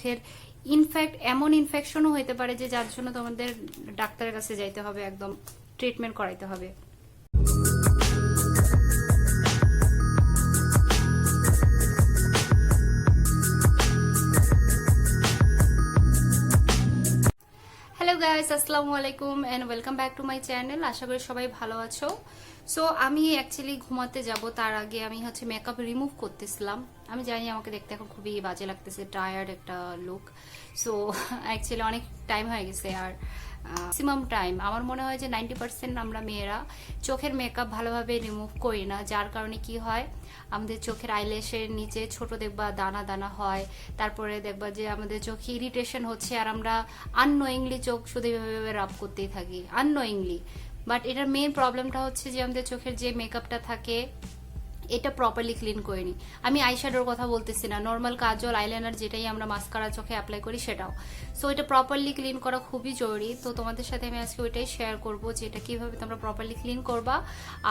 চোখের ইনফ্যাক্ট এমন ইনফেকশনও হতে পারে যে যার জন্য তোমাদের ডাক্তারের কাছে যাইতে হবে, একদম ট্রিটমেন্ট করাইতে হবে। হ্যালো গাইস, আসসালামু আলাইকুম and welcome back to my channel. আশা করি সবাই ভালো আছো। সো আমি অ্যাকচুয়ালি ঘুমাতে যাব তার আগে আমি মেকআপ রিমুভ করতেছিলাম। আমি জানি আমাকে দেখতে এখন খুবই বাজে লাগতেছে, টায়ার্ড একটা লুক। সো অ্যাকচুয়ালি অনেক টাইম হয়ে গেছে, আর ম্যাক্সিমাম টাইম আমার মনে হয় যে 90% আমরা মেয়েরা চোখের মেকআপ ভালোভাবে রিমুভ করি না, যার কারণে কি হয় আমাদের চোখের আইল্যাশের নিচে ছোট দেখবা দানা দানা হয়, তারপরে দেখবা যে আমাদের চোখে ইরিটেশন হচ্ছে, আর আমরা আননোয়িংলি চোখ শুধু এভাবে রাব করতেই থাকি আননোয়িংলি। বাট এটার মেইন প্রবলেমটা হচ্ছে যে আমাদের চোখের যে মেকআপটা থাকে এটা প্রপারলি ক্লিন করিনি। আমি আইশ্যাডোর কথা বলতেছি না, নর্মাল কাজল আইলাইনার যেটাই আমরা মাস্কারা চোখে অ্যাপ্লাই করি সেটাও। সো এটা প্রপারলি ক্লিন করা খুবই জরুরি। তো তোমাদের সাথে আমি আজকে ওইটাই শেয়ার করবো যে এটা কিভাবে তোমরা প্রপারলি ক্লিন করবা,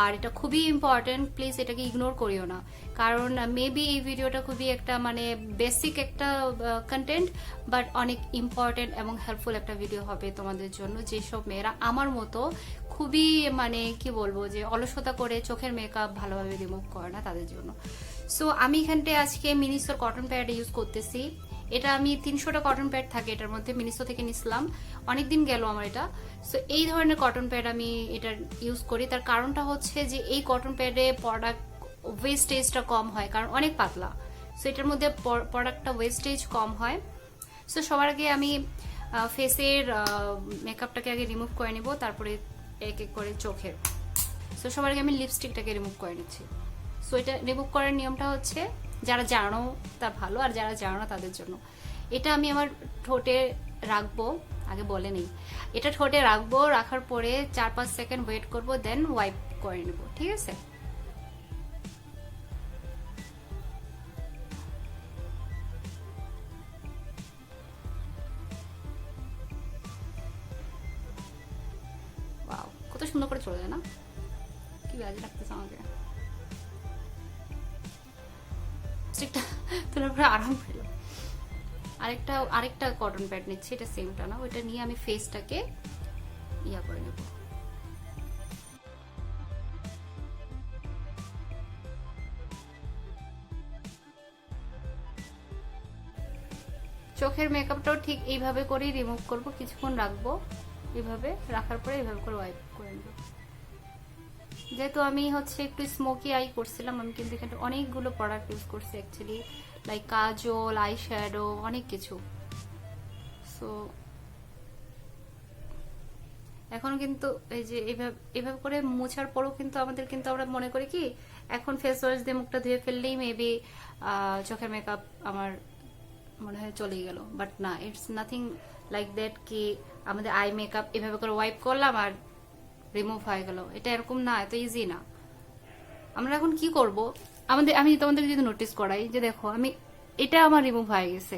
আর এটা খুবই ইম্পর্টেন্ট। প্লিজ এটাকে ইগনোর করিও না, কারণ মেবি এই ভিডিওটা খুবই একটা বেসিক একটা কন্টেন্ট, বাট অনেক ইম্পর্টেন্ট এবং হেল্পফুল একটা ভিডিও হবে তোমাদের জন্য, যেসব মেয়েরা আমার মতো খুবই কি বলবো যে অলসতা করে চোখের মেকআপ ভালোভাবে রিমুভ করে না তাদের জন্য। সো আমি এখানটায় আজকে মিনিসোর কটন প্যাড ইউজ করতেছি। এটা আমি 300টা কটন প্যাড থাকে এটার মধ্যে, মিনিসো থেকে নিছিলাম, অনেকদিন গেল আমার এটা। সো এই ধরনের কটন প্যাড আমি এটা ইউজ করি। তার কারণটা হচ্ছে যে এই কটন প্যাডে প্রোডাক্ট ওয়েস্টেজটা কম হয়, কারণ অনেক পাতলা। সো এটার মধ্যে প্রোডাক্টটা ওয়েস্টেজ কম হয়। সো সবার আগে আমি ফেসের মেকআপটাকে আগে রিমুভ করে নিব, তারপরে এক এক করে চোখের। সো সবার আগে আমি লিপস্টিকটাকে রিমুভ করে নিচ্ছি। সো এটা রিমুভ করার নিয়মটা হচ্ছে, যারা জানো তার ভালো, আর যারা জানো না তাদের জন্য। এটা আমি আমার ঠোঁটে রাখবো, আগে বলে নেই, এটা ঠোঁটে রাখবো, রাখার পরে 4-5 সেকেন্ড ওয়েট করব, দেন ওয়াইপ করে নেব, ঠিক আছে? ওয়াও, কত সুন্দর করে চলে যায় না? কি বাজে লাগতেছে আমাকে। তোলার পরে আরাম পেল। আরেকটা কটন প্যাড নিচ্ছি, এটা সেমটা না, ওইটা নিয়ে আমি ফেসটাকে ইয়া করে নেব। চোখের মেকআপটাও ঠিক এইভাবে করেই রিমুভ করব, কিছুক্ষণ রাখবো, এইভাবে রাখার পরে এইভাবে করে ওয়াইপ করে নেব। যেহেতু আমি একটু স্মোকি আই করছিলাম, আমি কিন্তু এখানে অনেকগুলো প্রোডাক্ট ইউজ করছি অ্যাকচুয়ালি, লাইক কাজল, আই শ্যাডো, অনেক কিছু। সো এখন কিন্তু এই যে এভাবে করে মোছার পরও কিন্তু আমরা মনে করি কি এখন ফেস ওয়াশ দিয়ে মুখটা ধুয়ে ফেললেই মেবি চোখের মেকআপ আমার মনে হয় চলেই গেল। বাট না, ইটস নাথিং লাইক দ্যাট কি আমাদের আই মেকআপ এভাবে করে ওয়াইপ করলাম আর রিমুভ হয়ে গেল, এটা এরকম না, এত ইজি না। আমরা এখন কি করব, আমি তোমাদের যদি নোটিস করাই যে দেখো এটা আমার রিমুভ হয়ে গেছে,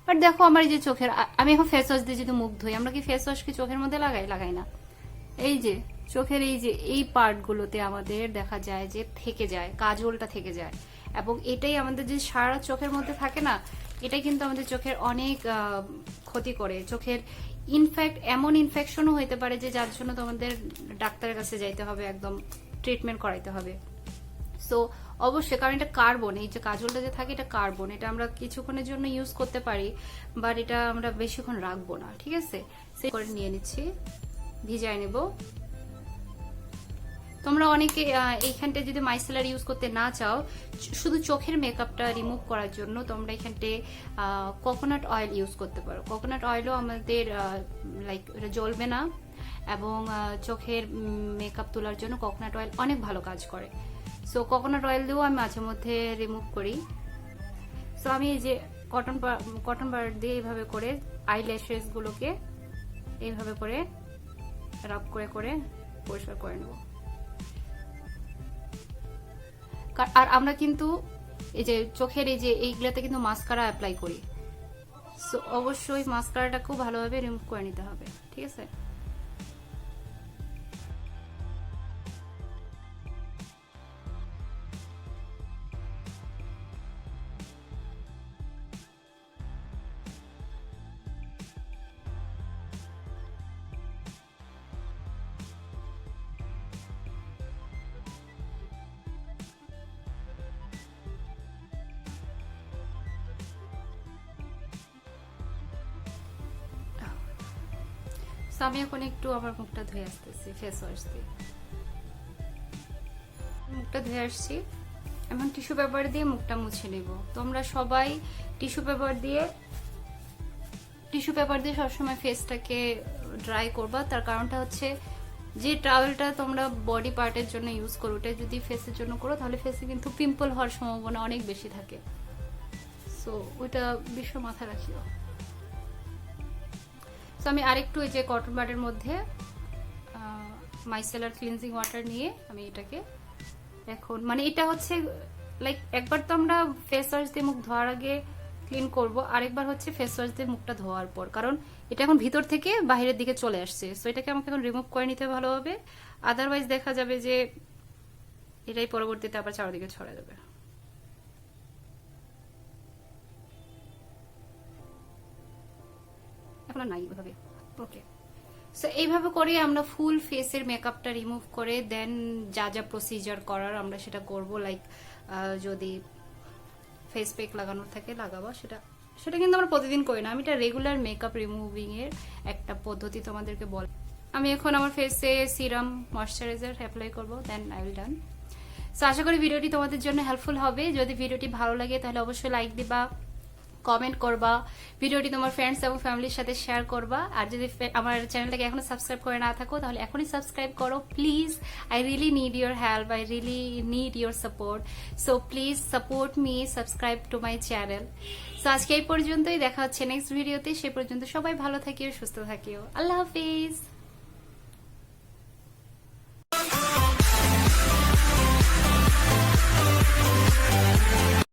বাট দেখো আমার এই যে চোখের, আমি এখন ফেস ওয়াশ দিয়ে যদি মুখ ধুই, আমরা কি ফেস ওয়াশ কি চোখের মধ্যে লাগাই না? এই যে চোখের এই পার্ট গুলোতে আমাদের দেখা যায় যে থেকে যায়, কাজলটা থেকে যায়, এবং এটাই আমাদের যে সারা চোখের মধ্যে থাকে না, এটাই কিন্তু আমাদের চোখের অনেক ক্ষতি করে। চোখের ইনফ্যাক্ট এমন ইনফেকশনও হতে পারে যে যার জন্য তোমাদের ডাক্তারের কাছে যাইতে হবে, একদম ট্রিটমেন্ট করাইতে হবে। সো অবশ্যই, কারণ এটা কার্বন, এই যে কাজলটা যে থাকে এটা কার্বন, এটা আমরা কিছুক্ষণের জন্য ইউজ করতে পারি, বাট এটা আমরা বেশিক্ষণ রাখবো না, ঠিক আছে? সে করে নিয়ে নিচ্ছি, ভিজাই নেব। তোমরা অনেকে এইখানটা যদি মাইসেলার ইউজ করতে না চাও, শুধু চোখের মেকআপটা রিমুভ করার জন্য তোমরা এখানটে কোকোনাট অয়েল ইউজ করতে পারো। কোকোনাট অয়েলও আমাদের লাইক এটা জ্বলবে না, এবং চোখের মেকআপ তোলার জন্য কোকোনাট অয়েল অনেক ভালো কাজ করে। সো কোকোনাট অয়েল দিয়েও আমি মাঝে মধ্যে রিমুভ করি। সো আমি এই যে কটন বার দিয়ে এইভাবে করে আইল্যাশেস গুলোকে এইভাবে করে রাব করে করে পরিষ্কার করে নেব। আর আমরা কিন্তু এই যে চোখের এইগুলাতে কিন্তু মাস্কারা অ্যাপ্লাই করি। সো অবশ্যই মাস্কারাটা খুব ভালোভাবে রিমুভ করে নিতে হবে, ঠিক আছে? আমি এখন একটু আমার মুখটা ধুয়ে আসতেছি ফেস ওয়াশ দিয়ে। মুখটা ধুয়ে আসছি, এখন টিস্যু পেপার দিয়ে মুখটা মুছে নেব। তোমরা সবাই টিস্যু পেপার দিয়ে সবসময় ফেসটাকে ড্রাই করবা। তার কারণটা হচ্ছে যে ট্রাভেলটা তোমরা বডি পার্টের জন্য ইউজ করো, ওটা যদি ফেসের জন্য করো তাহলে ফেসে কিন্তু পিম্পল হওয়ার সম্ভাবনা অনেক বেশি থাকে। সো ওইটা বিষয় মাথায় রাখিও। সো আমি আরেকটু এই যে কটন বাডের মধ্যে মাইসেলার ক্লিনজিং ওয়াটার নিয়ে আমি এটাকে এখন মানে এটা হচ্ছে লাইক একবার তো আমরা ফেস ওয়াশ দিয়ে মুখ ধোয়ার আগে ক্লিন করব, আরেকবার হচ্ছে ফেস ওয়াশ দিয়ে মুখটা ধোয়ার পর, কারণ এটা এখন ভিতর থেকে বাইরের দিকে চলে আসছে। সো এটাকে আমাকে এখন রিমুভ করে নিতে ভালোভাবে, আদারওয়াইজ দেখা যাবে যে এটাই পরবর্তীতে আবার চারদিকে ছড়া যাবে। এখন নাই ওভাবে। ওকে, সো এইভাবে করে আমরা ফুল ফেসের মেকআপটা রিমুভ করে দেন যা যা প্রসিজার করার আমরা সেটা করব। লাইক যদি ফেস প্যাক লাগানোর থাকে লাগাবো, সেটা কিন্তু আমরা প্রতিদিন করি না। আমি এটা রেগুলার মেকআপ রিমুভিং এর একটা পদ্ধতি তোমাদেরকে বল। আমি এখন আমার ফেসে সিরাম ময়শ্চারাইজার অ্যাপ্লাই করব, then I will done. So আশা করি ভিডিওটি তোমাদের জন্য হেল্পফুল হবে। যদি ভিডিওটি ভালো লাগে তাহলে অবশ্যই লাইক দিবা, কমেন্ট করবা, ভিডিওটি তোমার ফ্রেন্ডস এবং ফ্যামিলির সাথে শেয়ার করবা। আর যদি আমার চ্যানেলটাকে এখনো সাবস্ক্রাইব করে না থাকো তাহলে এখনই সাবস্ক্রাইব করো please. I really need your help, I really need your support. So please support me, subscribe to my channel. So আজকে এই পর্যন্তই, দেখা হচ্ছে নেক্সট ভিডিওতে। সে পর্যন্ত সবাই ভালো থাকিও, সুস্থ থাকিও। আল্লাহ হাফিজ।